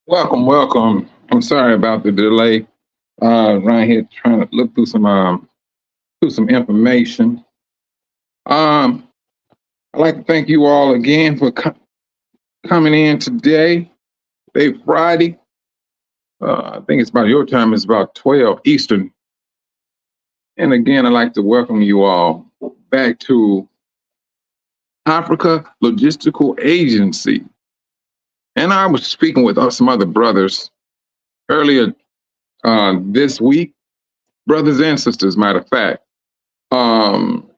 Welcome, welcome. I'm sorry about the delay. Right here trying to look through some information. I'd like to thank you all again for coming in today. Today, Friday. I think it's about your time. It's about 12 Eastern. And again, I'd like to welcome you all back to Africa Logistical Agency. And I was speaking with some other brothers earlier this week, brothers and sisters, matter of fact. And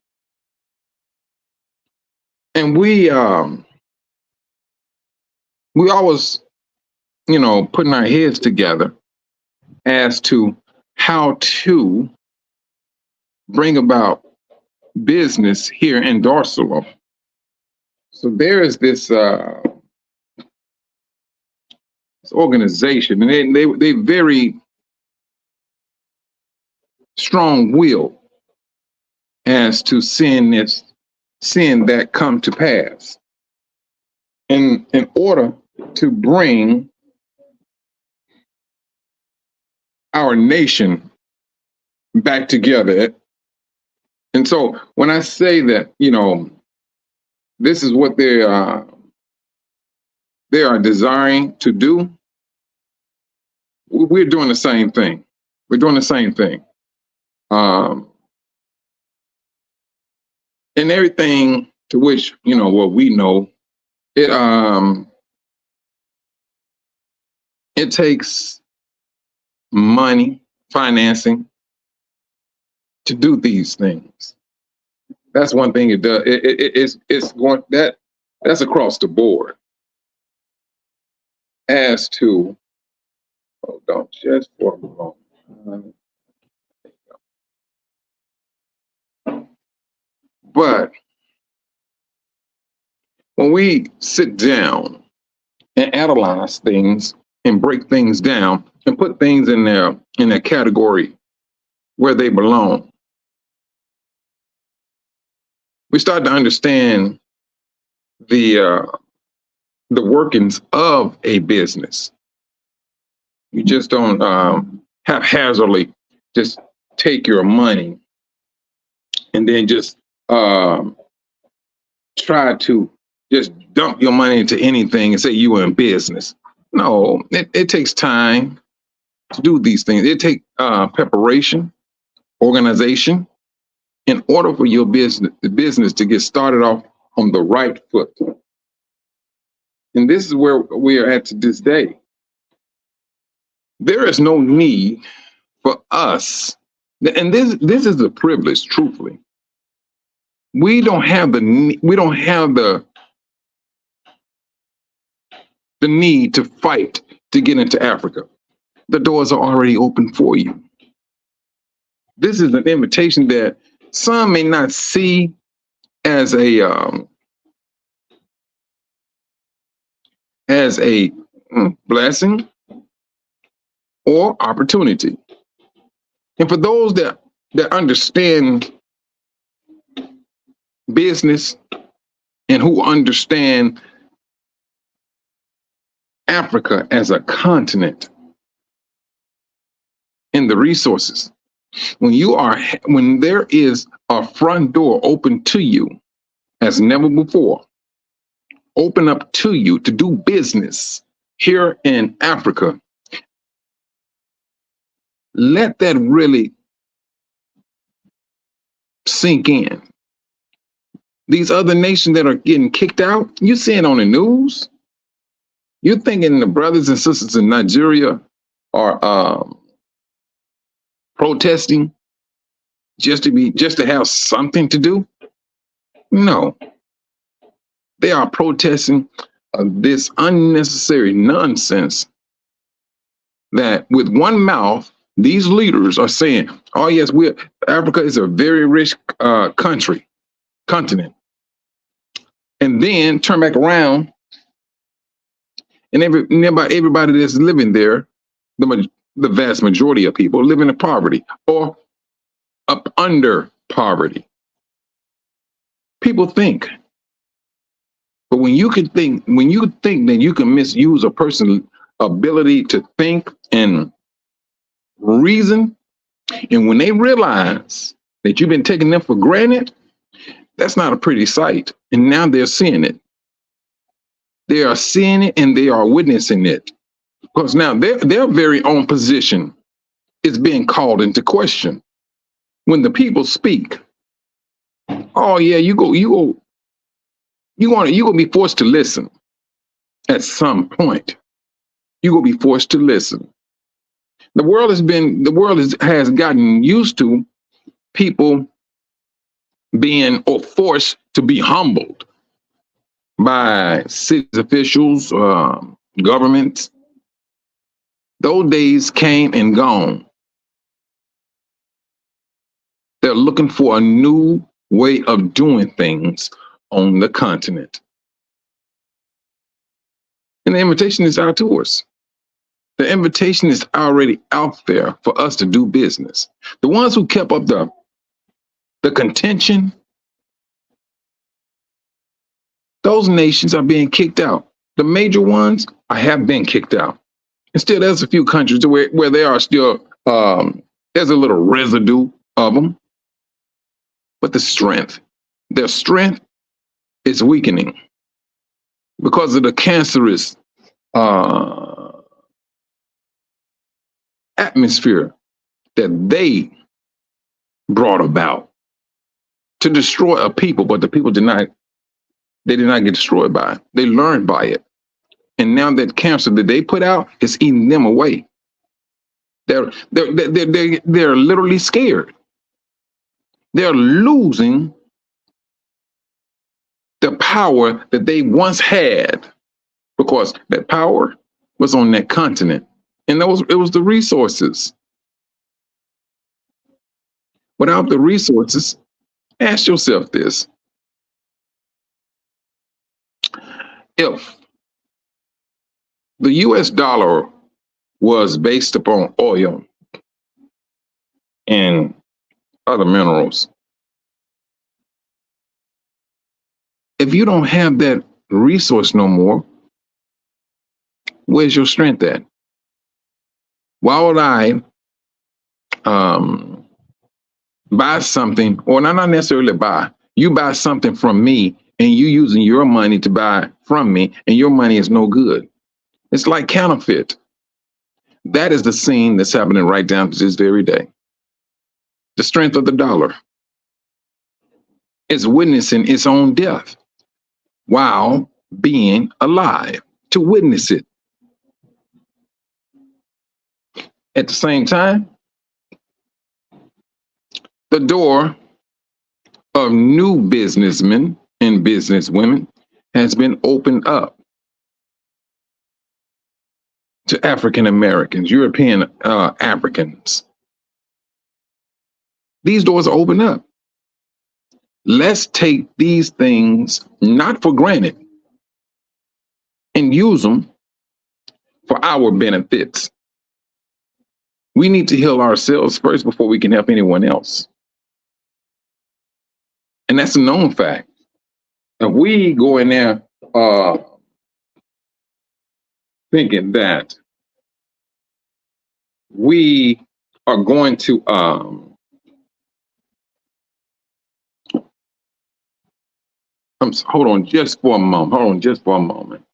we always, putting our heads together as to how to bring about business here in Dar es Salaam. So there is this organization, and they very strong will as to seeing that come to pass. In order to bring our nation back together. And so when I say that, this is what they are desiring to do, we're doing the same thing. We're doing the same thing. And everything to which, what we know, it takes money, financing to do these things. That's one thing it does. It's going that's across the board. As to, hold on just for a moment. But when we sit down and analyze things and break things down and put things in their category where they belong, we start to understand the workings of a business. You just don't haphazardly just take your money and then just try to just dump your money into anything and say you are in business. No, it takes time to do these things. It takes preparation, organization, in order for your business to get started off on the right foot. And this is where we are at to this day. There is no need for us, and this is a privilege, truthfully. We don't have the need to fight to get into Africa. The doors are already open for you. This is an invitation that some may not see as a blessing or opportunity. And for those that understand business and who understand Africa as a continent and the resources, when there is a front door open to you as never before, open up to you to do business here in Africa, let that really sink in. These other nations that are getting kicked out, you see it on the news. You thinking the brothers and sisters in Nigeria are protesting just to have something to do? No, they are protesting this unnecessary nonsense that with one mouth these leaders are saying, "Oh yes, Africa is a very rich continent," and then turn back around and everybody that's living there, the vast majority of people living in poverty or up under poverty. People think, but when you think that you can misuse a person's ability to think and reason, and when they realize that you've been taking them for granted, that's not a pretty sight. And now they're seeing it. They are seeing it and they are witnessing it. Because now their very own position is being called into question. When the people speak, oh yeah, you gonna be forced to listen. At some point, you gonna be forced to listen. The world has gotten used to people being or forced to be humbled by city officials, governments. Those days came and gone. They're looking for a new way of doing things on the continent. And the invitation is out to us. The invitation is already out there for us to do business. The ones who kept up the contention, those nations are being kicked out. The major ones have been kicked out. And still, there's a few countries where they are still, there's a little residue of them. But their strength is weakening because of the cancerous atmosphere that they brought about to destroy a people, but the people did not get destroyed by it. They learned by it. And now that cancer that they put out is eating them away. They're literally scared. They're losing the power that they once had, because that power was on that continent. And it was the resources. Without the resources, ask yourself this. If the US dollar was based upon oil and other minerals, if you don't have that resource no more, where's your strength at? Why would I buy something, or not necessarily buy, you buy something from me and you using your money to buy from me, and your money is no good? It's like counterfeit. That is the scene that's happening right down to this very day. The strength of the dollar is witnessing its own death while being alive to witness it. At the same time, the door of new businessmen and businesswomen has been opened up to African Americans, European Africans. These doors are open up. Let's take these things not for granted and use them for our benefits. We need to heal ourselves first before we can help anyone else. And that's a known fact. If we go in there thinking that we are going to hold on just for a moment.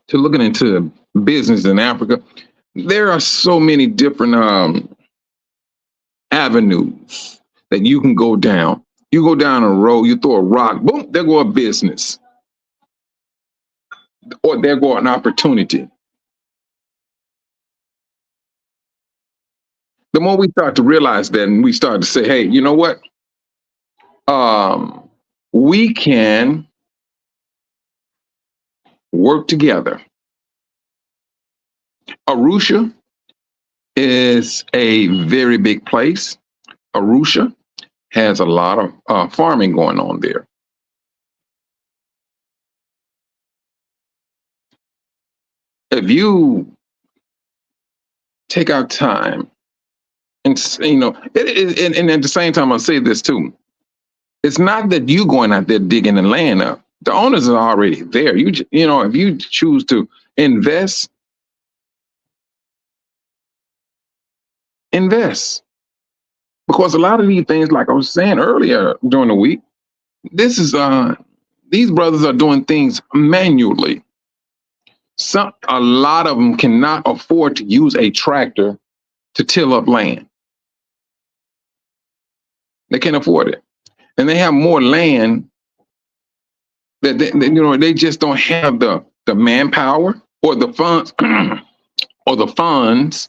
To looking into business in Africa, there are so many different avenues that you can go down. You go down a road, you throw a rock, boom, there go a business, or there go an opportunity. The more we start to realize that, and we start to say, hey, you know what? We can work together. Arusha is a very big place. Arusha has a lot of farming going on there. If you take our time and and at the same time, I'll say this too. It's not that you going out there digging the land up. The owners are already there. If you choose to invest, because a lot of these things, like I was saying earlier during the week, this is these brothers are doing things manually. A lot of them cannot afford to use a tractor to till up land. They can't afford it, and they have more land that they just don't have the manpower or the funds or the funds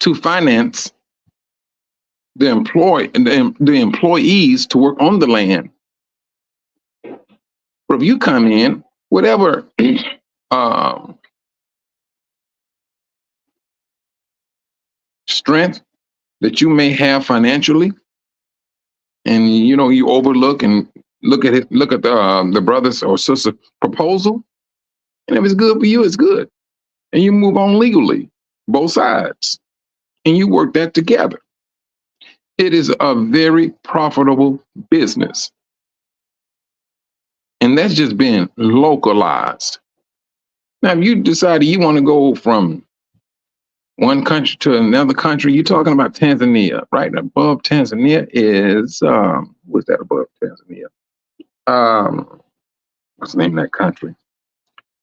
to finance the employees to work on the land. But if you come in, whatever strength that you may have financially, and you overlook and look at the brothers or sister proposal, and if it's good for you, it's good, and you move on legally, both sides, and you work that together. It is a very profitable business, and that's just been localized. Now, if you decided you want to go from one country to another country, you're talking about Tanzania. Right above Tanzania is what's that above Tanzania? What's the name of that country?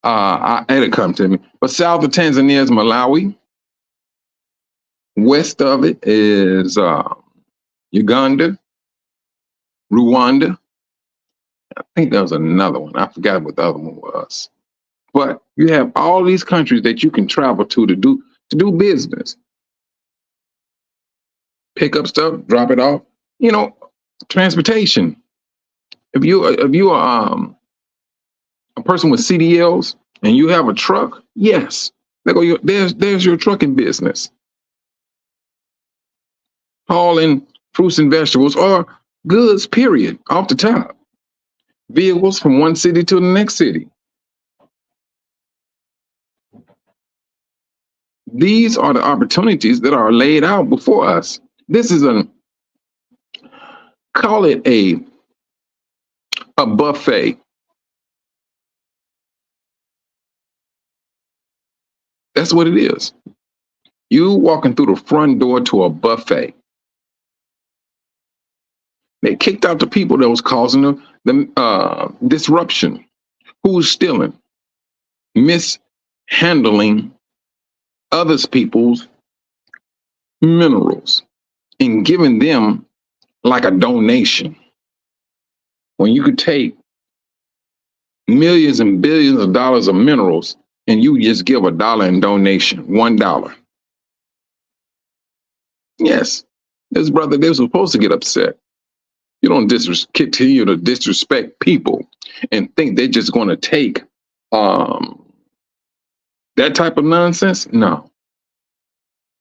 It'll come to me. But south of Tanzania is Malawi. West of it is Uganda, Rwanda. I think there was another one. I forgot what the other one was. But you have all these countries that you can travel to do business. Pick up stuff, drop it off. Transportation. If you are a person with CDLs and you have a truck, yes, there's your trucking business. Hauling fruits and vegetables or goods, period, off the top. Vehicles from one city to the next city. These are the opportunities that are laid out before us. This is call it a buffet. That's what it is. You walking through the front door to a buffet. They kicked out the people that was causing the disruption. Who's stealing? Mishandling others people's minerals and giving them like a donation. When you could take millions and billions of dollars of minerals and you just give $1 in donation, $1. Yes, this brother, they were supposed to get upset. You don't continue to disrespect people and think they're just going to take that type of nonsense. No,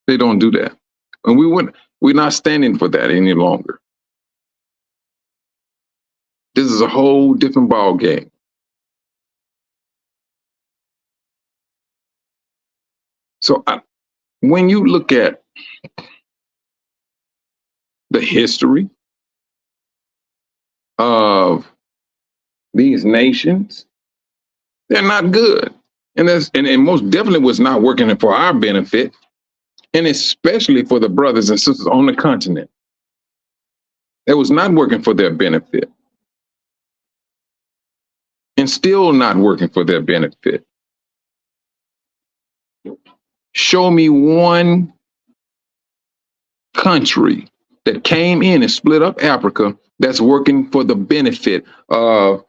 they don't do that. And we're not standing for that any longer. This is a whole different ball game. So when you look at the history of these nations, they're not good. And most definitely was not working for our benefit, and especially for the brothers and sisters on the continent. It was not working for their benefit, and still not working for their benefit. Show me one country that came in and split up Africa that's working for the benefit of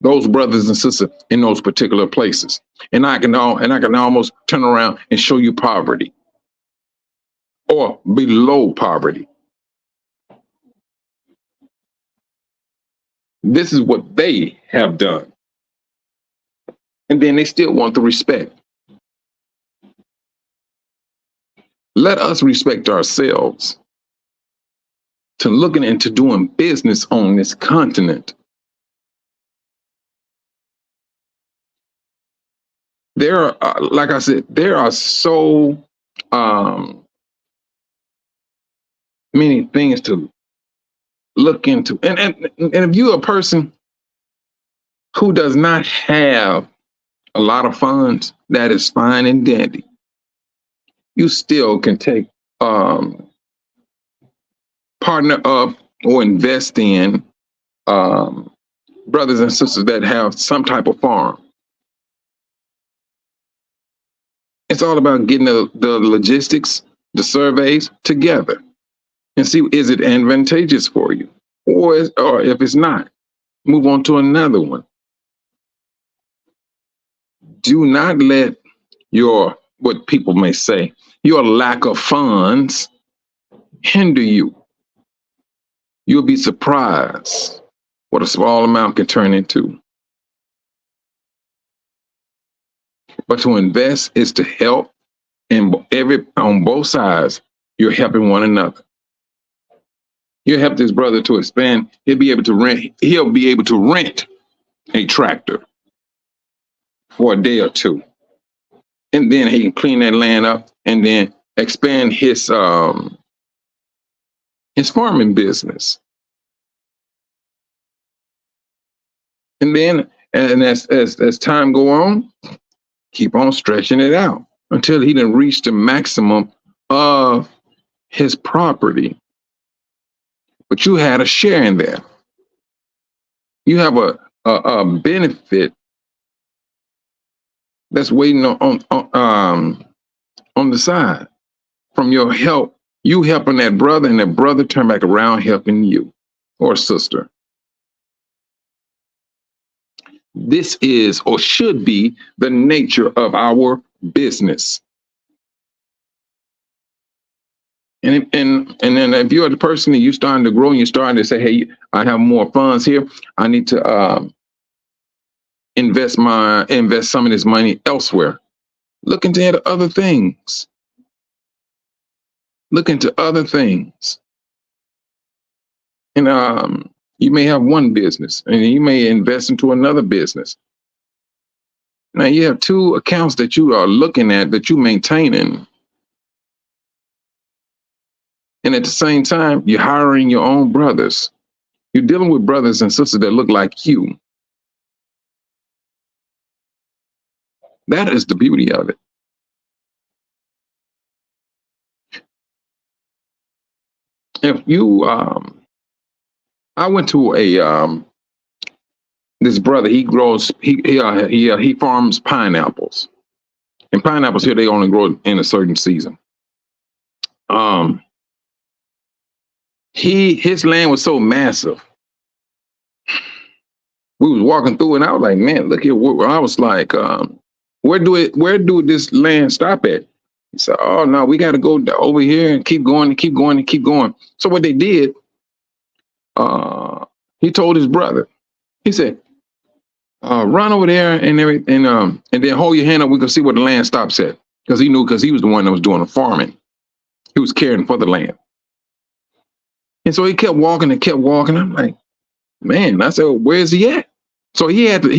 those brothers and sisters in those particular places. And I can almost turn around and show you poverty or below poverty. This is what they have done. And then they still want the respect. Let us respect ourselves to looking into doing business on this continent. There are, like I said, there are so many things to look into. And if you're a person who does not have a lot of funds, that is fine and dandy. You still can take partner up or invest in brothers and sisters that have some type of farm. It's all about getting the logistics, the surveys together and see, is it advantageous for you? Or if it's not, move on to another one. Do not let your, what people may say, your lack of funds hinder you. You'll be surprised what a small amount can turn into. But to invest is to help, and on both sides, you're helping one another. You help this brother to expand. He'll be able to rent a tractor for a day or two. And then he can clean that land up and then expand his farming business. And then, as time go on, keep on stretching it out until he done reach the maximum of his property. But you had a share in that. You have a benefit that's waiting on the side from your help. You helping that brother, and that brother turn back around helping you or sister. This is or should be the nature of our business. And then if you're the person that you're starting to grow and you're starting to say, hey, I have more funds here, I need to invest some of this money elsewhere. Look into other things. Look into other things. And you may have one business and you may invest into another business. Now you have two accounts that you are looking at, that you maintaining. And at the same time, you're hiring your own brothers. You're dealing with brothers and sisters that look like you. That is the beauty of it. If you, I went to this brother. He grows. He farms pineapples, and pineapples here they only grow in a certain season. His land was so massive. We was walking through, and I was like, man, look here. I was like, where do this land stop at? He said, oh no, we got to go over here and keep going and keep going and keep going. So what they did, he told his brother, he said, run over there and everything, and then hold your hand up. We can see where the land stops at, because he was the one that was doing the farming. He was caring for the land. And so he kept walking and kept walking. I'm like, man, I said, well, where's he at? So he had to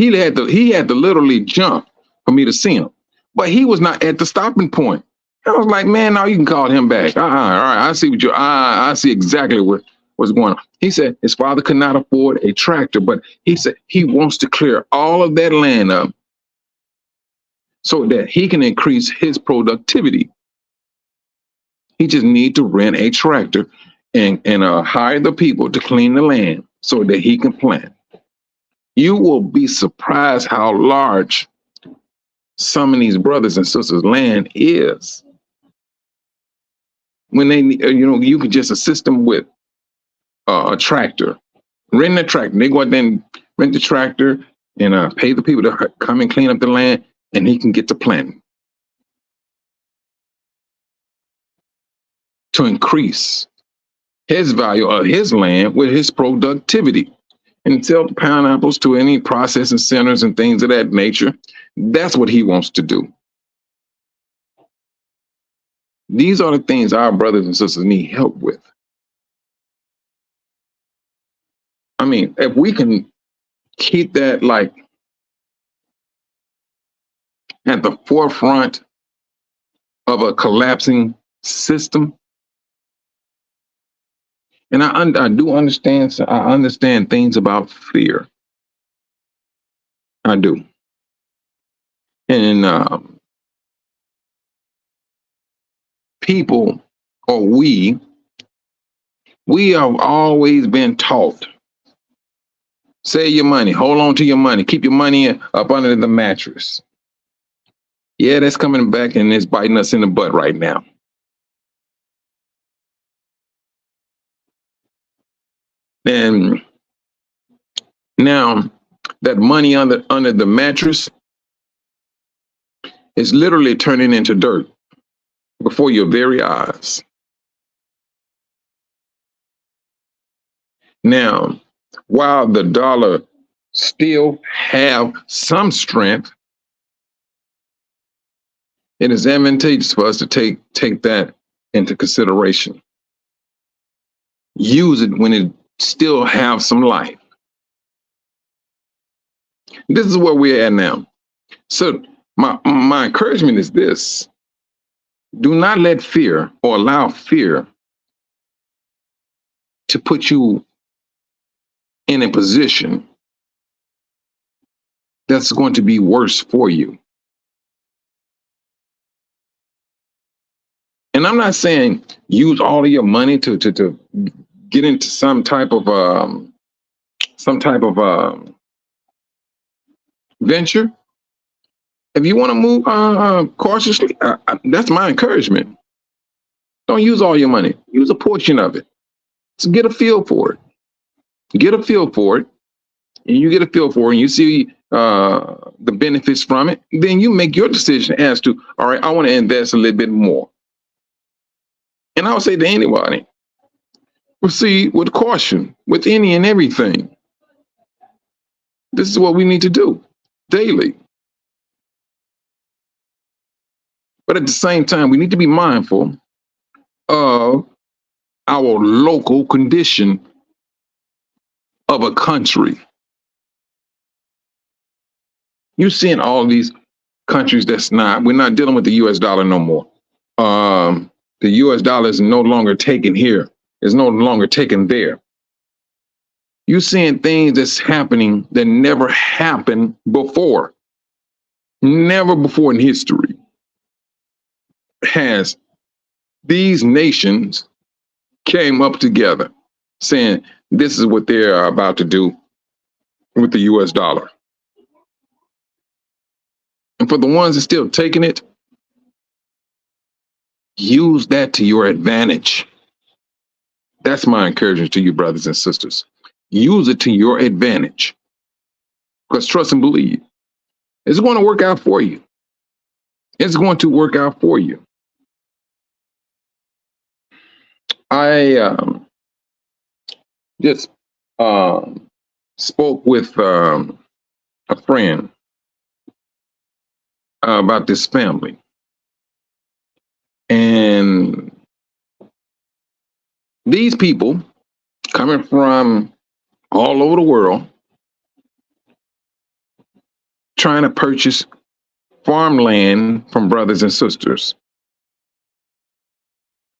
literally jump for me to see him, but he was not at the stopping point. I was like, man, now you can call him back. All right, I see exactly what's going on. He said his father could not afford a tractor, but he said he wants to clear all of that land up so that he can increase his productivity. He just need to rent a tractor and hire the people to clean the land so that he can plant. You will be surprised how large some of these brothers and sisters' land is. When they, you can just assist them with a tractor, rent a tractor. They go out there and rent the tractor and pay the people to come and clean up the land, and he can get to planting to increase his value of his land with his productivity and sell pineapples to any processing centers and things of that nature. That's what he wants to do. These are the things our brothers and sisters need help with. I mean, if we can keep that like at the forefront of a collapsing system, and I do understand. I understand things about fear. I do, and people, or we have always been taught: save your money, hold on to your money, keep your money up under the mattress. Yeah, that's coming back and it's biting us in the butt right now. And now that money under the mattress is literally turning into dirt before your very eyes. Now, while the dollar still have some strength, it is advantageous for us to take that into consideration. Use it when it still have some life. This is where we're at now. So my encouragement is this: do not let fear or allow fear to put you in a position that's going to be worse for you. And I'm not saying use all of your money to get into some type of venture. If you want to move cautiously, that's my encouragement. Don't use all your money. Use a portion of it. So get a feel for it. Get a feel for it, and you get a feel for it, and you see the benefits from it. Then you make your decision as to, all right, I want to invest a little bit more. And I would say to anybody, proceed with caution with any and everything. This is what we need to do daily. But at the same time, we need to be mindful of our local condition of a country. You're seeing all these countries we're not dealing with the US dollar no more. The US dollar is no longer taken here. It's no longer taken there. You're seeing things that's happening that never happened before. Never before in history has these nations came up together saying this is what they're about to do with the US dollar. And for the ones that are still taking it, use that to your advantage. That's my encouragement to you, brothers and sisters. Use it to your advantage. Because trust and believe, it's going to work out for you. It's going to work out for you. I just spoke with a friend about this family. And these people coming from all over the world trying to purchase farmland from brothers and sisters.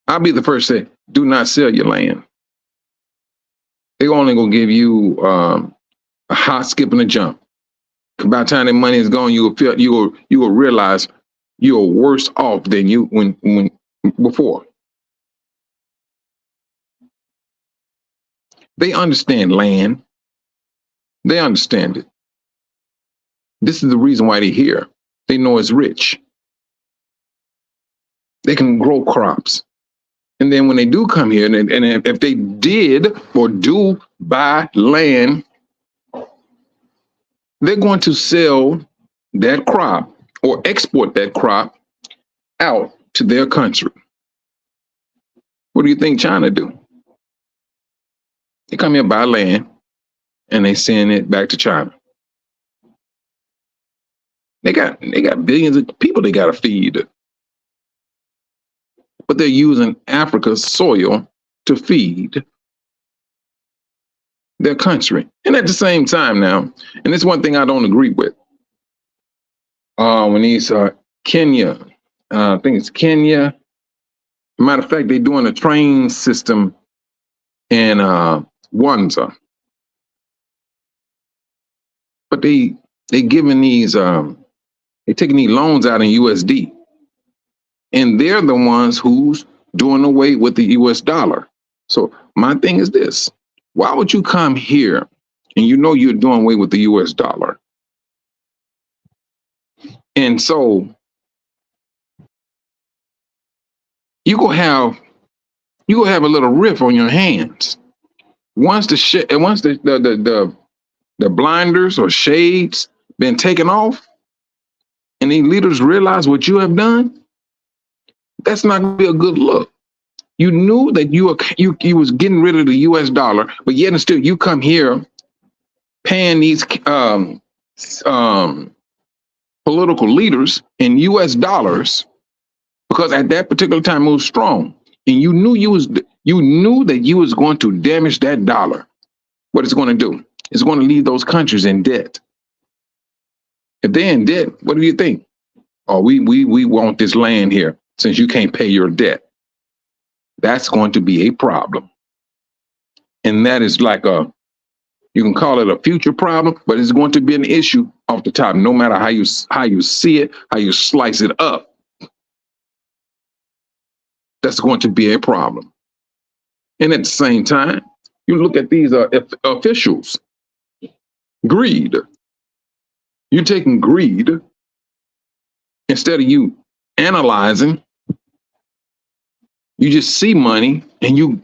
I'll be the first to say, do not sell your land. They're only going to give you a hop, skip, and a jump. By the time the money is gone, you will realize you're worse off than you when before. They understand land. They understand it. This is the reason why they're here. They know it's rich. They can grow crops. And then when they do come here, and if they did or do buy land, they're going to sell that crop or export that crop out to their country. What do you think China do? They come here, buy land, and they send it back to China. They got billions of people they got to feed, but they're using Africa's soil to feed their country. And at the same time now, and this is one thing I don't agree with, when these Kenya, I think it's Kenya. Matter of fact, they're doing a train system in Wanza, but they giving these they taking these loans out in USD, and they're the ones who's doing away with the US dollar. So my thing is this: why would you come here and you know you're doing away with the US dollar? And so you gonna have a little riff on your hands once the blinders or shades been taken off, and these leaders realize what you have done. That's not gonna be a good look. You knew that you was getting rid of the US dollar, but yet and still you come here paying these political leaders in US dollars, because at that particular time it was strong, and you knew that you was going to damage that dollar. What it's going to do? It's going to leave those countries in debt. If they're in debt, what do you think? Oh, we want this land here since you can't pay your debt. That's going to be a problem. And that is like you can call it a future problem, but it's going to be an issue off the top, no matter how you see it, how you slice it up. That's going to be a problem. And at the same time, you look at these officials, greed. You're taking greed instead of you analyzing. You just see money and you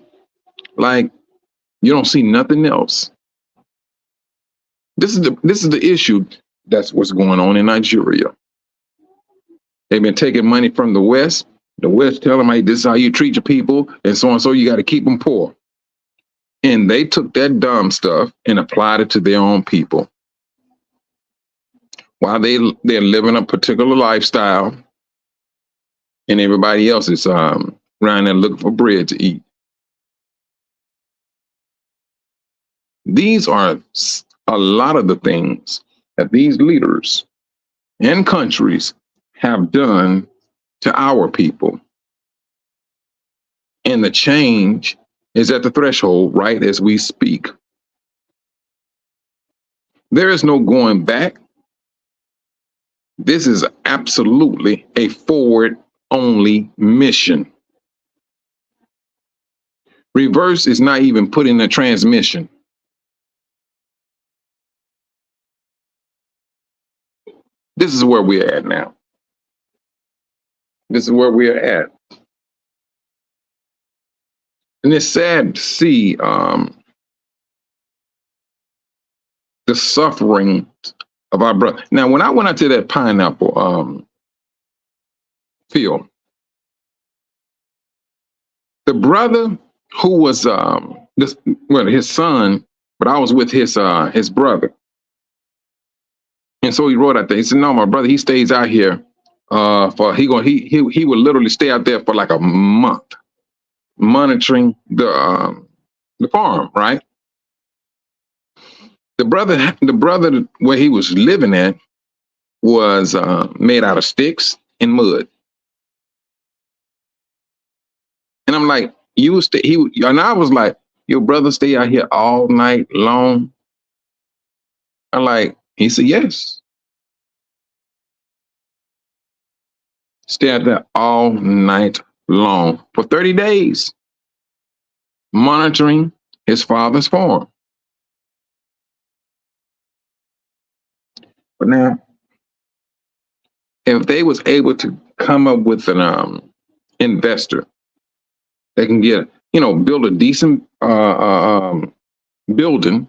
don't see nothing else. This is the issue. That's what's going on in Nigeria. They've been taking money from the West. The West tell them, hey, this is how you treat your people, and so on. So you got to keep them poor. And they took that dumb stuff and applied it to their own people. While they're living a particular lifestyle, and everybody else is around there looking for bread to eat. These are a lot of the things that these leaders and countries have done to our people. And the change is at the threshold right as we speak. There is no going back. This is absolutely a forward-only mission. Reverse is not even put in the transmission. This is where we're at now. This is where we're at. And it's sad to see the suffering of our brother. Now, when I went out to that pineapple field, the brother who was his son, but I was with his brother. And so he wrote out there, he said, no, my brother, he stays out here he would literally stay out there for like a month, monitoring the farm, right? The brother where he was living at was made out of sticks and mud. And I'm like, and I was like, your brother stay out here all night long? I'm like, he said, yes. Stay out there all night long for 30 days, monitoring his father's farm. But now, if they was able to come up with an investor that can get, build a decent building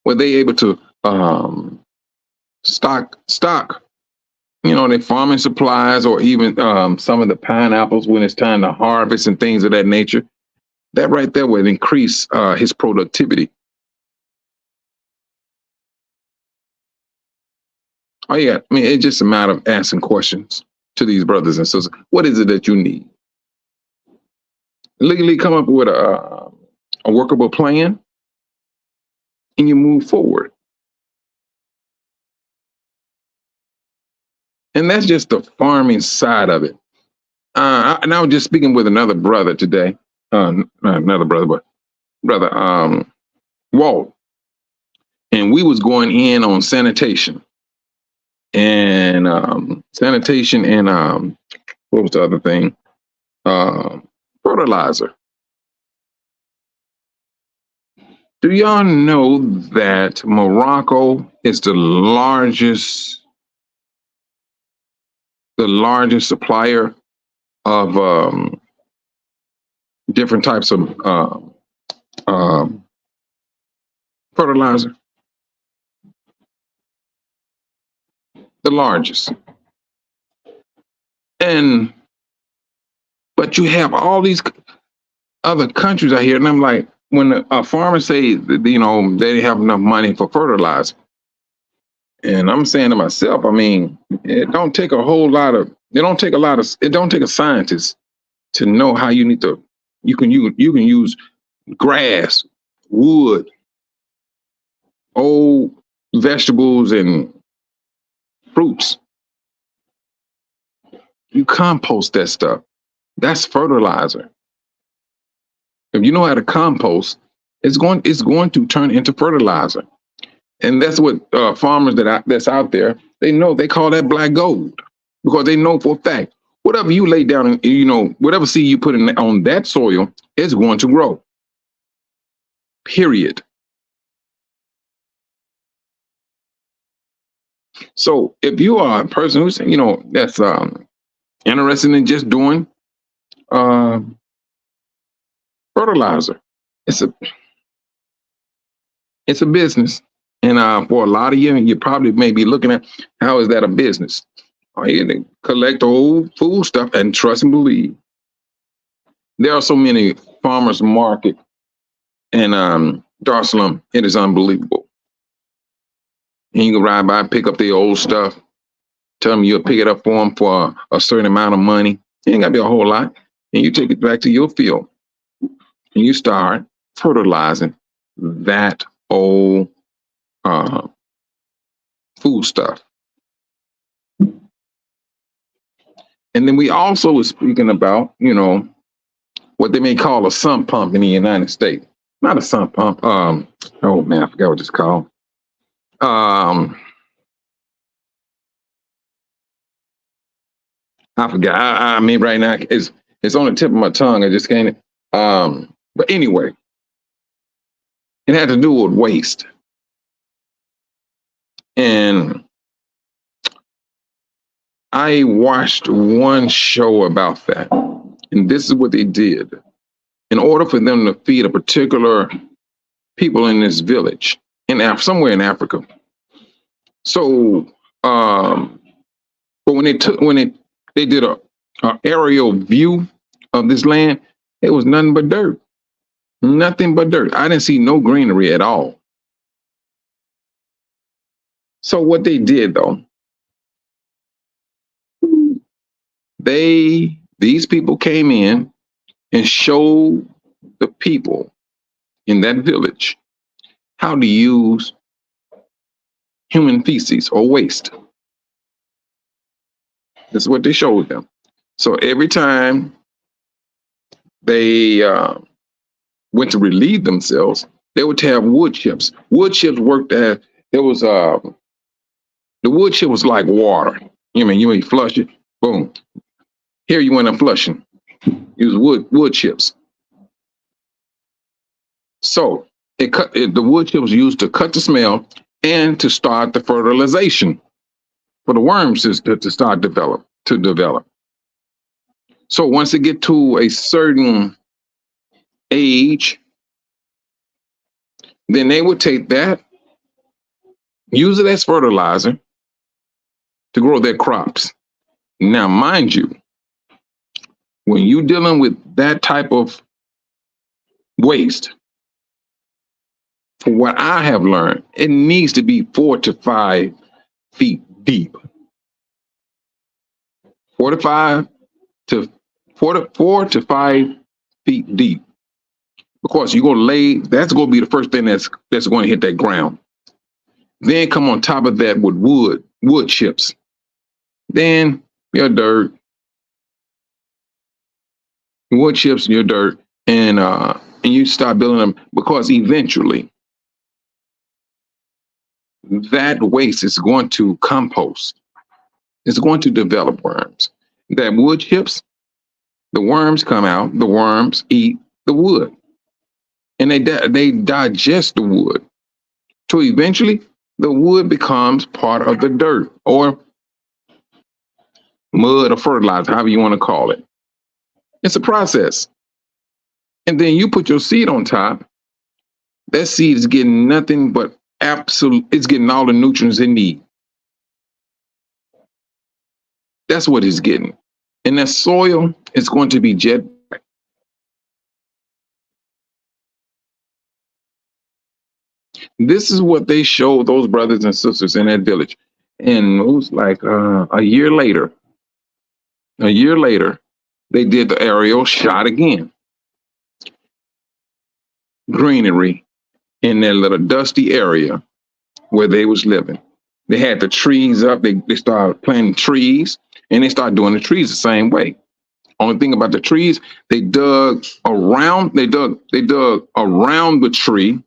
where they able to stock, their farming supplies, or even some of the pineapples when it's time to harvest and things of that nature. That right there would increase his productivity. Oh yeah, I mean, it's just a matter of asking questions to these brothers and sisters. What is it that you need? Legally come up with a workable plan, and you move forward. And that's just the farming side of it. And I was just speaking with another brother today. Not another brother, but brother Walt. And we was going in on sanitation. And sanitation and what was the other thing? Fertilizer. Do y'all know that Morocco is the largest supplier of different types of fertilizer? The largest. But you have all these other countries out here, and I'm like, when a farmer say, they have enough money for fertilizer, and I'm saying to myself, I mean, it don't take a scientist to know how you need to. You can use grass, wood, old vegetables, and fruits. You compost that stuff. That's fertilizer. If you know how to compost, it's going to turn into fertilizer. And that's what farmers that's out there, they know. They call that black gold, because they know for a fact, whatever you lay down, whatever seed you put in on that soil, it's going to grow. Period. So if you are a person who's, that's interested in just doing fertilizer, it's a business. And for a lot of you probably may be looking at, how is that a business? You collect old food stuff, and trust and believe, there are so many farmers market in Dar es Salaam. It is unbelievable. And you can ride by, pick up the old stuff, tell them you'll pick it up for them for a certain amount of money. It ain't got to be a whole lot. And you take it back to your field, and you start fertilizing that old food stuff. And then we also was speaking about, what they may call a sump pump in the United States. Not a sump pump. Oh man, I forgot what it's called. I forgot. I mean, right now it's on the tip of my tongue. I just can't. But anyway, it had to do with waste. And I watched one show about that. And this is what they did. In order for them to feed a particular people in this village, somewhere in Africa. So, but when they did a aerial view of this land, it was nothing but dirt. Nothing but dirt. I didn't see no greenery at all. So what they did though, these people came in and showed the people in that village how to use human feces or waste. This is what they showed them. So every time they went to relieve themselves, they would have wood chips. Wood chips worked as, there was the wood chip was like water. You may flush it, boom. Here you went and flushing. Use wood chips. So the wood chip was used to cut the smell and to start the fertilization. for the worms to start to develop. So once they get to a certain age, then they would take that, use it as fertilizer to grow their crops. Now, mind you, when you're dealing with that type of waste, from what I have learned, it needs to be 4 to 5 feet deep. 4 to 5 to 4 to 5 feet deep. Of course, you're gonna lay. That's gonna be the first thing that's going to hit that ground. Then come on top of that with wood chips. Then your dirt, wood chips, your dirt, and you start building them, because eventually that waste is going to compost. It's going to develop worms. That wood chips, the worms come out. The worms eat the wood, and they digest the wood. So eventually, the wood becomes part of the dirt or mud or fertilizer, however you want to call it. It's a process. And then you put your seed on top. That seed is getting nothing but it's getting all the nutrients it needs. That's what it's getting. And that soil is going to be jet black. This is what they showed those brothers and sisters in that village. And it was like a year later, they did the aerial shot again. Greenery in that little dusty area where they was living. They had the trees up. They started planting trees, and they started doing the trees the same way. Only thing about the trees, they dug around the tree,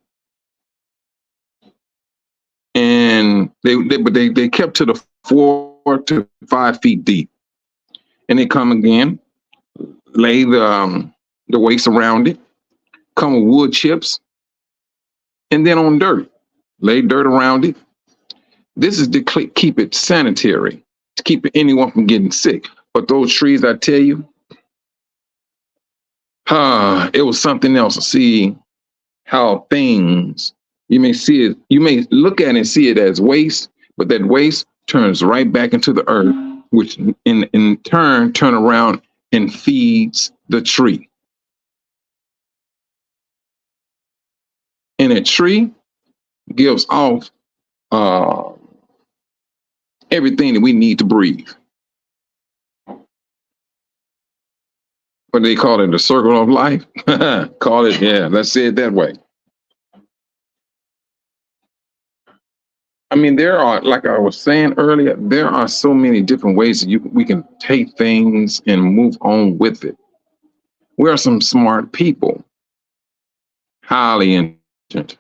and they kept to the 4 to 5 feet deep. And they come again, lay the waste around it, come with wood chips, and then on dirt, lay dirt around it. This is to keep it sanitary, to keep anyone from getting sick. But those trees, I tell you, it was something else to see how things, you may see it, you may look at it and see it as waste, but that waste turns right back into the earth, which in turn turn around and feeds the tree. And a tree gives off everything that we need to breathe. What do they call it? The circle of life? Call it, yeah, let's say it that way. I mean, there are, like I was saying earlier, there are so many different ways that we can take things and move on with it. We are some smart people, highly intelligent.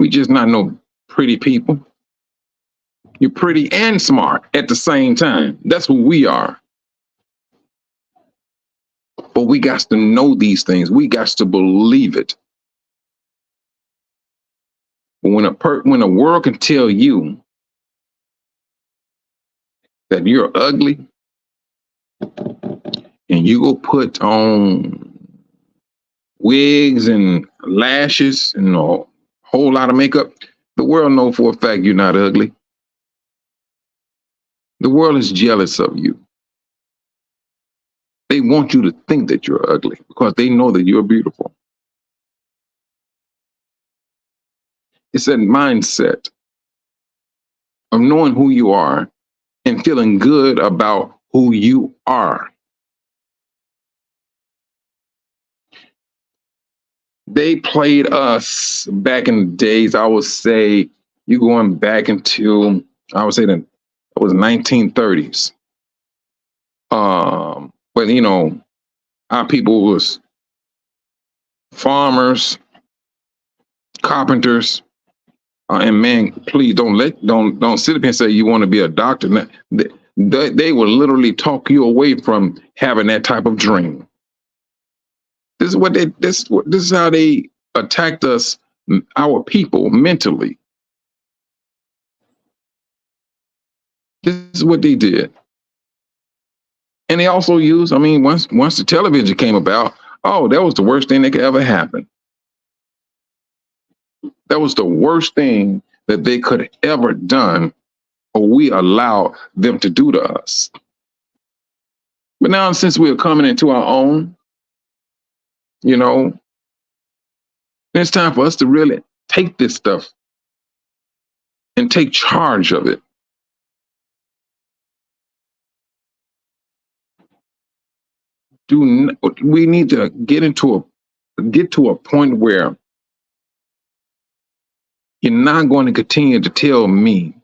We just not no pretty people. You're pretty and smart at the same time. That's what we are. But we got to know these things. We got to believe it. But when a world can tell you that you're ugly, and you go put on wigs and lashes and a whole lot of makeup, the world knows for a fact you're not ugly. The world is jealous of you. They want you to think that you're ugly because they know that you're beautiful. It's that mindset of knowing who you are and feeling good about who you are. They played us back in the days. I would say you're going back into, I would say that it was 1930s. But you know, our people was farmers, carpenters, and man, please don't sit up here and say you want to be a doctor. They will literally talk you away from having that type of dream. This is how they attacked us, our people, mentally. This is what they did. And they also used, I mean, once the television came about, oh, that was the worst thing that could ever happen. That was the worst thing that they could ever done, or we allowed them to do to us. But now, since we're coming into our own, you know, it's time for us to really take this stuff and take charge of it. We need to get to a point where you're not going to continue to tell me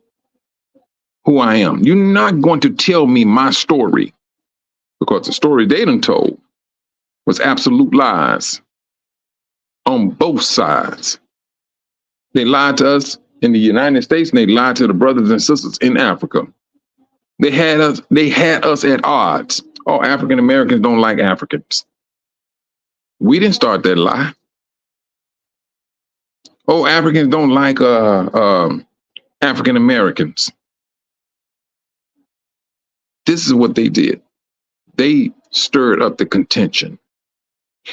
who I am. You're not going to tell me my story, because the story they done told was absolute lies on both sides. They lied to us in the United States, and they lied to the brothers and sisters in Africa. They had us at odds. Oh, African Americans don't like Africans. We didn't start that lie. Oh, Africans don't like African Americans. This is what they did. They stirred up the contention.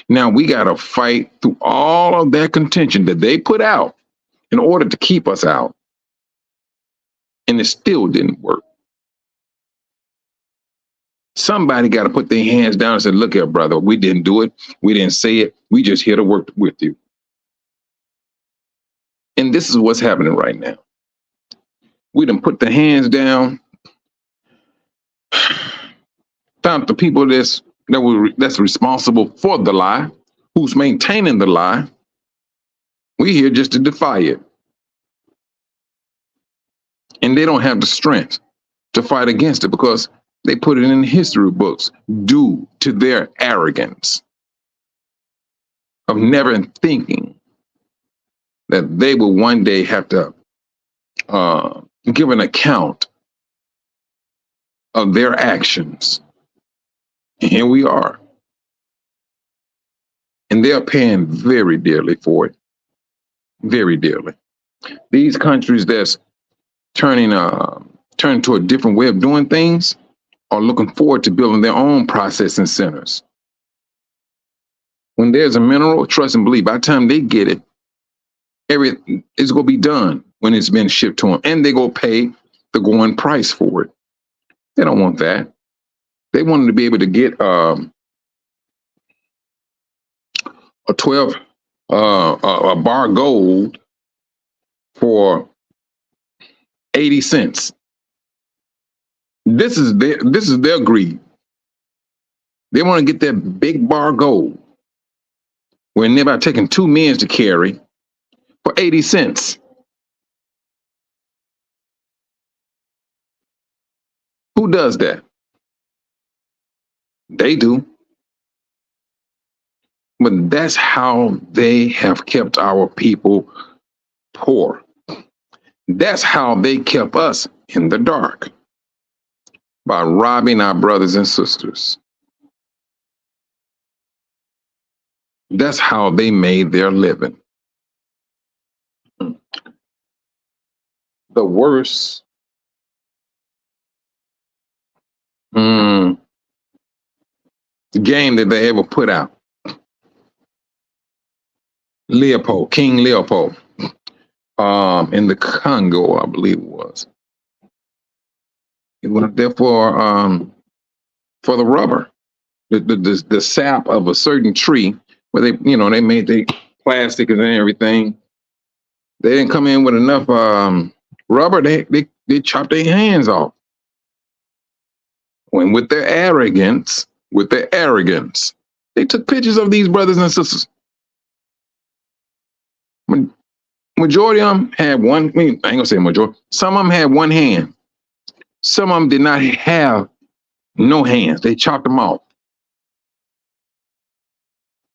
Now we got to fight through all of that contention that they put out in order to keep us out. And it still didn't work. Somebody got to put their hands down and say, look here, brother, we didn't do it. We didn't say it. We just here to work with you. And this is what's happening right now. We done put the hands down, found the people that's responsible for the lie, who's maintaining the lie. We here just to defy it. And they don't have the strength to fight against it because they put it in history books due to their arrogance of never thinking that they will one day have to give an account of their actions. And here we are. And they're paying very dearly for it. Very dearly. These countries that's turning to a different way of doing things are looking forward to building their own processing centers. When there's a mineral, trust and believe, by the time they get it, everything is going to be done when it's been shipped to them. And they go pay the going price for it. They don't want that. They wanted to be able to get a 12 a bar gold for 80 cents. This is their greed. They want to get that big bar gold when they're about taking 2 men to carry for 80 cents. Who does that? They do. But that's how they have kept our people poor. That's how they kept us in the dark, by robbing our brothers and sisters. That's how they made their living. The worst game that they ever put out. King Leopold, in the Congo, I believe it was. He went there for the rubber, the sap of a certain tree, where they made the plastic and everything. They didn't come in with enough rubber. They chopped their hands off. When with their arrogance, they took pictures of these brothers and sisters. Majority of them had one. I ain't gonna say majority. Some of them had one hand. Some of them did not have no hands. They chopped them off.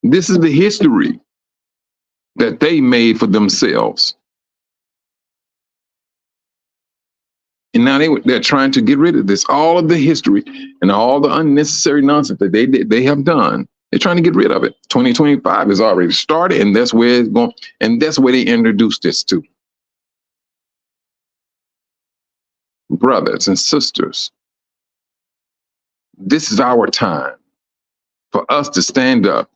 This is the history that they made for themselves. And now they're trying to get rid of this. All of the history and all the unnecessary nonsense that they have done, they're trying to get rid of it. 2025 has already started, and that's where it's going. And that's where they introduced this to. brothers and sisters, this is our time for us to stand up,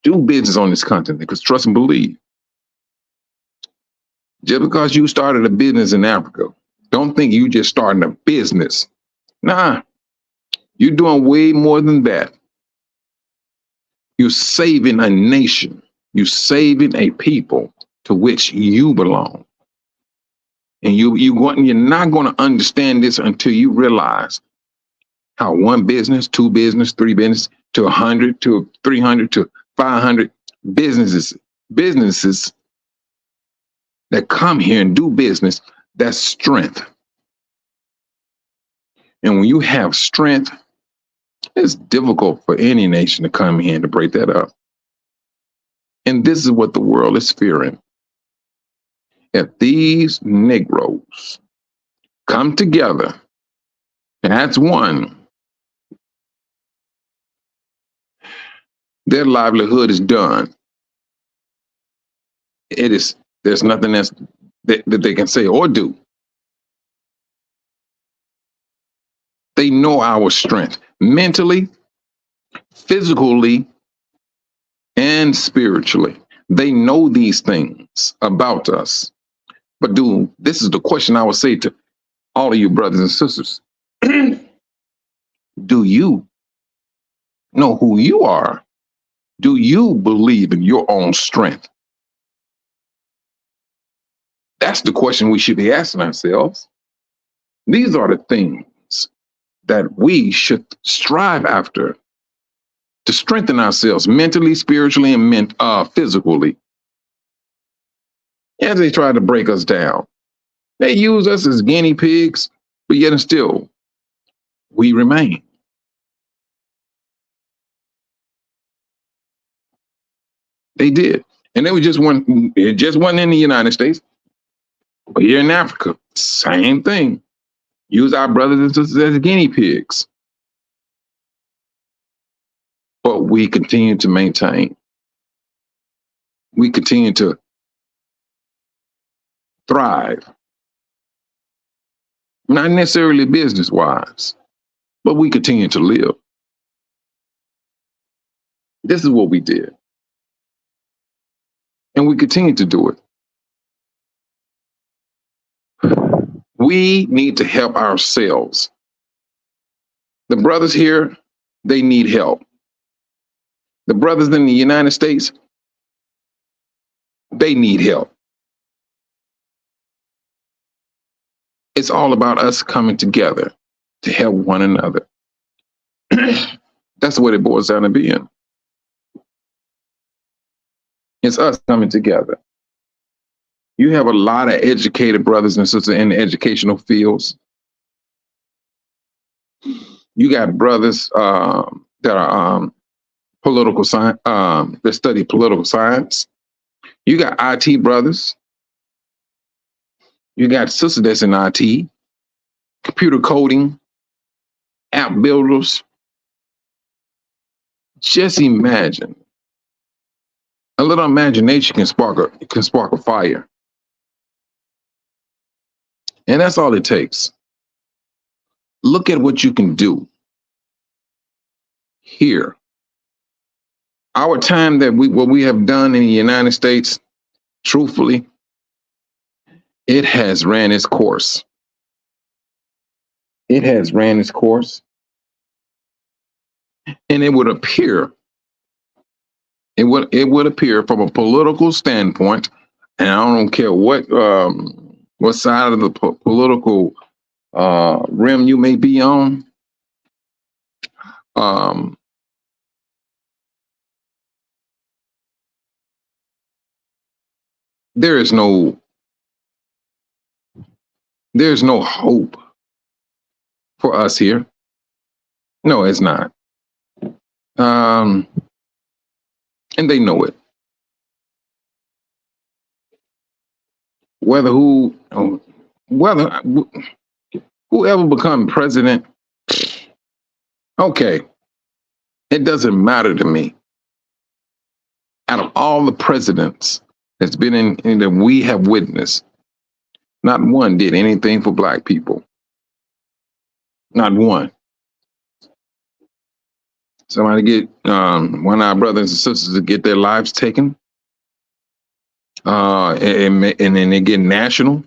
do business on this continent, because trust and believe, just because you started a business in Africa, don't think you just starting a business. Nah, you're doing way more than that. You're saving a nation. You're saving a people to which you belong. And you're not going to understand this until you realize how one business, two business, three business, to 100, to 300, to 500 businesses that come here and do business, that's strength. And when you have strength, it's difficult for any nation to come here and to break that up. And this is what the world is fearing. If these Negroes come together, and that's one, their livelihood is done. There's nothing else that they can say or do. They know our strength mentally, physically, and spiritually. They know these things about us. But dude, this is the question I would say to all of you brothers and sisters. Do you know who you are? Do you believe in your own strength? That's the question we should be asking ourselves. These are the things that we should strive after to strengthen ourselves mentally, spiritually, and physically. As they try to break us down, they use us as guinea pigs, but yet and still, we remain. They did. And it just wasn't in the United States, but here in Africa, same thing. Use our brothers and sisters as guinea pigs. But we continue to maintain. We continue to thrive. Not necessarily business-wise, but we continue to live. This is what we did. And we continue to do it. We need to help ourselves. The brothers here, they need help. The brothers in the United States, they need help. It's all about us coming together to help one another. That's what it boils down to being. It's us coming together. You have a lot of educated brothers and sisters in the educational fields. You got brothers that are political science, that study political science. You got IT brothers. You got sisters that's in IT, computer coding, app builders. Just imagine. A little imagination can spark a fire. And that's all it takes. Look at what you can do here. Our time what we have done in the United States, truthfully, it has ran its course. It has ran its course. And it would appear from a political standpoint, and I don't care what side of the political rim you may be on. There's no hope for us here. No, it's not. And they know it. Whoever becomes president, okay, it doesn't matter to me. Out of all the presidents that's been in that we have witnessed, Not one did anything for black people. Not one. Somebody get one of our brothers and sisters to get their lives taken, and then they get national.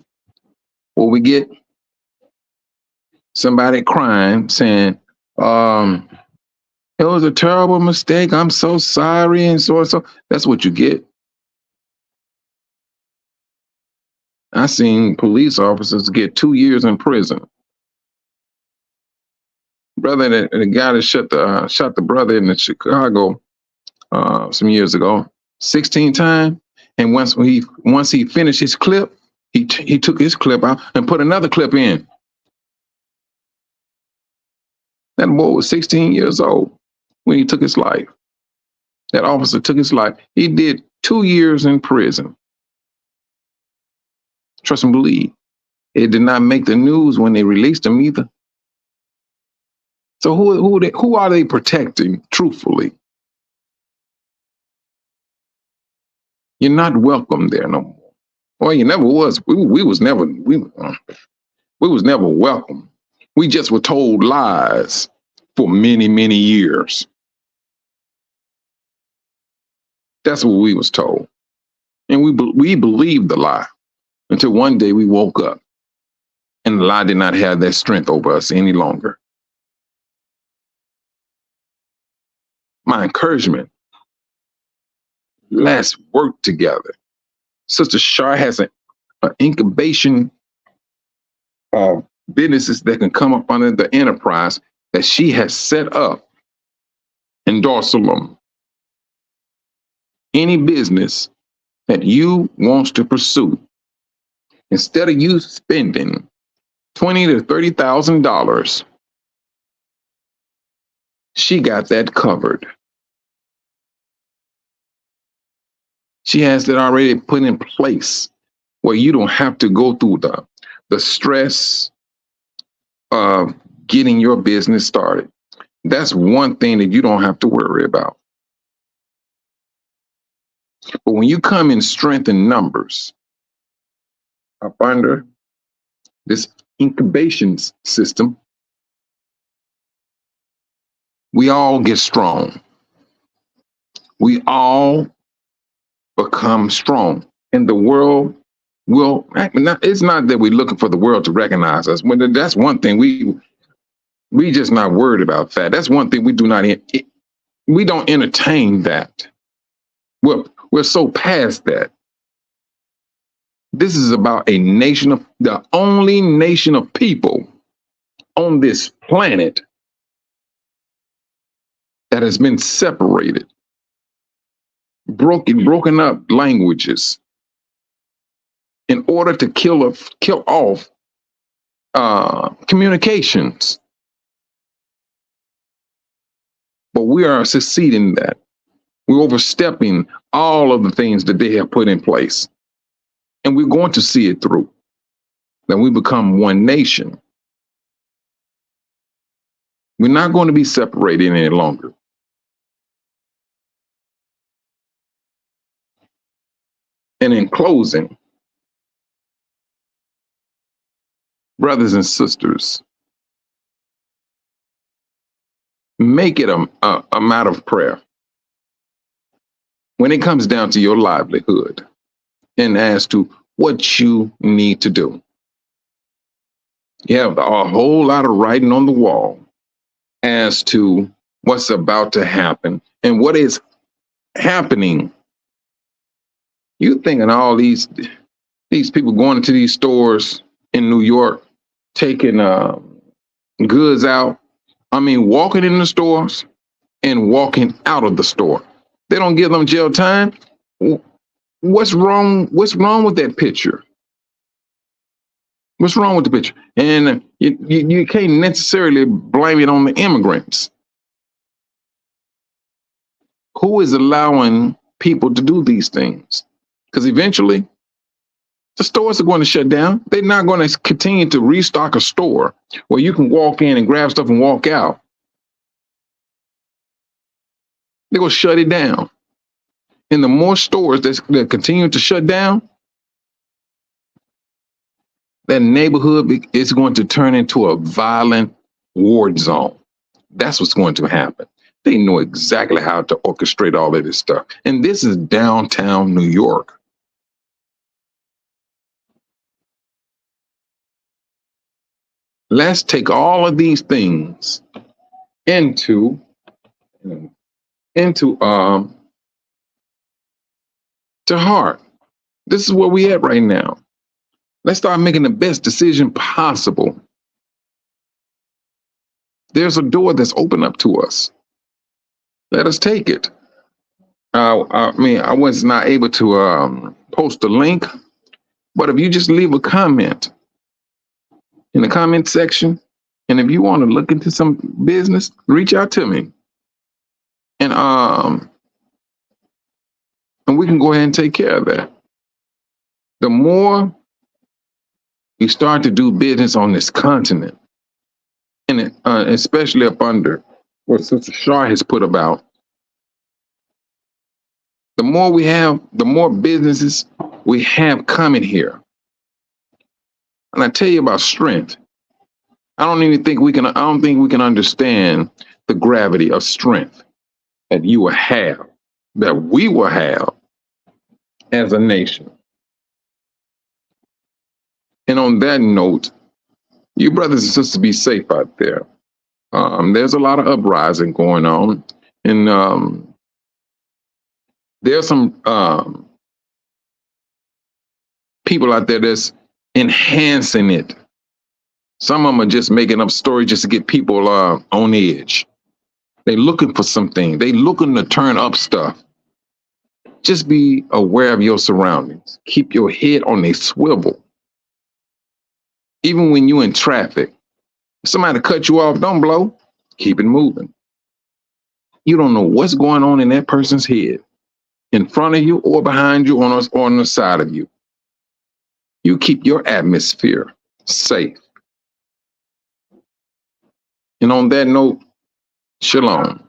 What we get? Somebody crying, saying, "It was a terrible mistake. I'm so sorry," and so and so. That's what you get. I seen police officers get 2 years in prison. Brother, the guy that shot the brother in Chicago some years ago, 16 times. And once he finished his clip, he took his clip out and put another clip in. That boy was 16 years old when he took his life. That officer took his life. He did 2 years in prison. Trust and believe. It did not make the news when they released him either. So who are they protecting truthfully? You're not welcome there no more. Well, you never was. We was never welcome. We just were told lies for many, many years. That's what we was told. And we believed the lie until one day we woke up and the lie did not have that strength over us any longer. My encouragement, let's work together. Sister Shar has an incubation of businesses that can come up under the enterprise that she has set up in Dar es Salaam. Any business that you wants to pursue, instead of you spending $20,000 to $30,000, she got that covered. She has that already put in place where you don't have to go through the stress of getting your business started. That's one thing that you don't have to worry about. But when you come in strength and numbers up under this incubation system, we all get strong. We all become strong. And the world will, it's not that we're looking for the world to recognize us. When that's one thing we just not worried about that. That's one thing we don't entertain that. We're so past that. This is about the only nation of people on this planet that has been separated, broken up languages in order to kill off communications. But we are succeeding in that. We're overstepping all of the things that they have put in place. And we're going to see it through. That we become one nation. We're not going to be separated any longer. And in closing, brothers and sisters, make it a matter of prayer when it comes down to your livelihood and as to what you need to do. You have a whole lot of writing on the wall as to what's about to happen and what is happening. You thinking all these people going into these stores in New York, taking goods out. I mean, walking in the stores and walking out of the store. They don't give them jail time. What's wrong? What's wrong with that picture? What's wrong with the picture? And you can't necessarily blame it on the immigrants. Who is allowing people to do these things? Because eventually, the stores are going to shut down. They're not going to continue to restock a store where you can walk in and grab stuff and walk out. They're going to shut it down. And the more stores that continue to shut down, that neighborhood is going to turn into a violent war zone. That's what's going to happen. They know exactly how to orchestrate all of this stuff. And this is downtown New York. Let's take all of these things into to heart. This is where we at right now. Let's start making the best decision possible. There's a door that's open up to us. Let us take it. I mean, I was not able to post a link, but if you just leave a comment in the comment section, and if you want to look into some business, reach out to me, and we can go ahead and take care of that. The more you start to do business on this continent, and especially up under what Sister Shar has put about, the more we have, the more businesses we have coming here. And I tell you about strength. I don't think we can understand the gravity of strength that you will have, that we will have as a nation. And on that note, you brothers and sisters, be safe out there. There's a lot of uprising going on, and there's some people out there that's enhancing it. Some of them are just making up stories just to get people on edge. They're looking for something. They're looking to turn up stuff. Just be aware of your surroundings. Keep your head on a swivel. Even when you're in traffic, if somebody cut you off, don't blow. Keep it moving. You don't know what's going on in that person's head, in front of you or behind you, or on the side of you. You keep your atmosphere safe. And on that note, shalom.